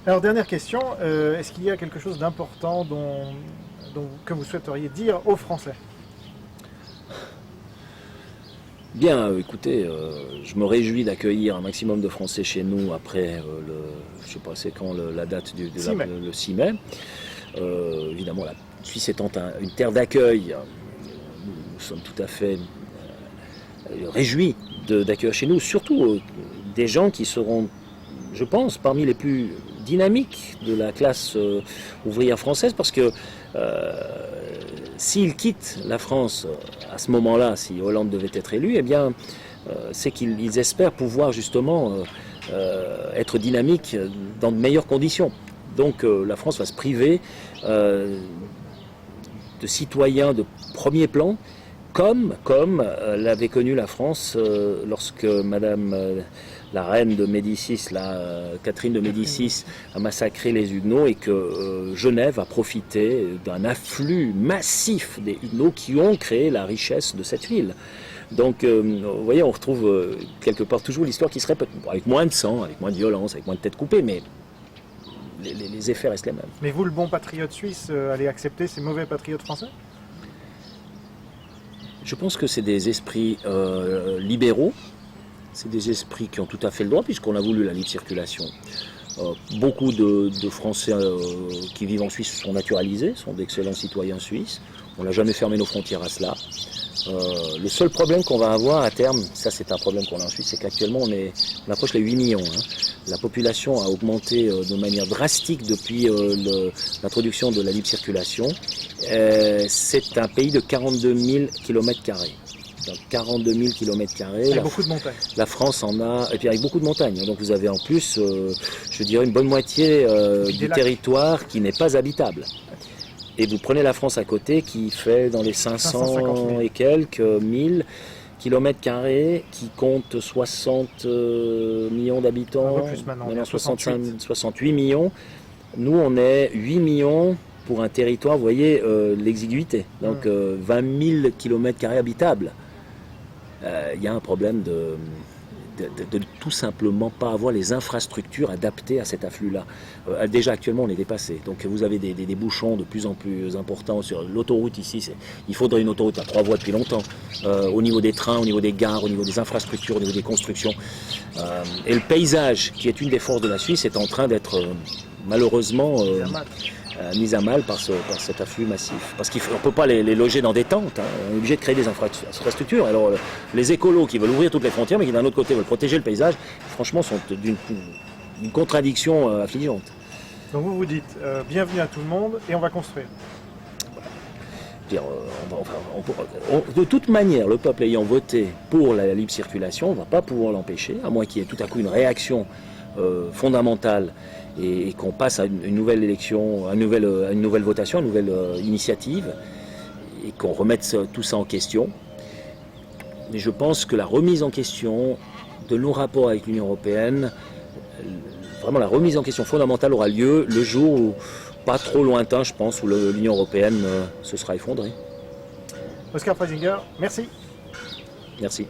Alors, dernière question, est-ce qu'il y a quelque chose d'important que vous souhaiteriez dire aux Français? Bien, écoutez, je me réjouis d'accueillir un maximum de Français chez nous après je sais pas c'est quand la date le 6 mai. Évidemment, la Suisse étant une terre d'accueil, nous sommes tout à fait réjouis d'accueillir chez nous, surtout des gens qui seront, je pense, parmi les plus dynamiques de la classe ouvrière française, parce que s'ils quittent la France à ce moment-là, si Hollande devait être élu, eh bien, c'est qu'ils espèrent pouvoir justement être dynamiques dans de meilleures conditions. Donc la France va se priver de citoyens de premier plan, comme l'avait connu la France lorsque Madame la reine de Médicis, Catherine de Médicis, a massacré les Huguenots, et que Genève a profité d'un afflux massif des Huguenots qui ont créé la richesse de cette ville. Donc, vous voyez, on retrouve quelque part toujours l'histoire qui se répète, avec moins de sang, avec moins de violence, avec moins de têtes coupées, mais les effets restent les mêmes. Mais vous, le bon patriote suisse, allez accepter ces mauvais patriotes français? Je pense que c'est des esprits libéraux. C'est des esprits qui ont tout à fait le droit, puisqu'on a voulu la libre circulation. Beaucoup de Français qui vivent en Suisse sont naturalisés, sont d'excellents citoyens suisses. On n'a jamais fermé nos frontières à cela. Le seul problème qu'on va avoir à terme, ça c'est un problème qu'on a en Suisse, c'est qu'actuellement on approche les 8 millions. La population a augmenté de manière drastique depuis l'introduction de la libre circulation. C'est un pays de 42 000 km². Donc 42 000 km². Avec beaucoup de montagnes. La France en a, et puis avec beaucoup de montagnes. Donc vous avez en plus, je dirais, une bonne moitié du territoire qui n'est pas habitable. Et vous prenez la France à côté qui fait dans les 500 et quelques 1000 km², qui compte 60 millions d'habitants, maintenant 68 millions. Nous on est 8 millions pour un territoire, vous voyez l'exiguïté. Donc 20 000 km² habitables. Il y a un problème de tout simplement pas avoir les infrastructures adaptées à cet afflux-là. Déjà actuellement on est dépassé, donc vous avez des bouchons de plus en plus importants sur l'autoroute ici. Il faudrait une autoroute à 3 voies depuis longtemps, au niveau des trains, au niveau des gares, au niveau des infrastructures, au niveau des constructions. Et le paysage, qui est une des forces de la Suisse, est en train d'être malheureusement mise à mal par cet afflux massif. Parce qu'on ne peut pas les loger dans des tentes, on est obligé de créer des infrastructures. Alors les écolos qui veulent ouvrir toutes les frontières, mais qui d'un autre côté veulent protéger le paysage, franchement sont d'une contradiction affligeante. Donc vous dites bienvenue à tout le monde et on va construire. De toute manière, le peuple ayant voté pour la libre circulation, on ne va pas pouvoir l'empêcher, à moins qu'il y ait tout à coup une réaction fondamentale et qu'on passe à une nouvelle élection, à une nouvelle votation, à une nouvelle initiative, et qu'on remette tout ça en question. Mais je pense que la remise en question de nos rapports avec l'Union européenne, vraiment la remise en question fondamentale aura lieu le jour où, pas trop lointain je pense, où l'Union européenne se sera effondrée. Oscar Freisinger, merci. Merci.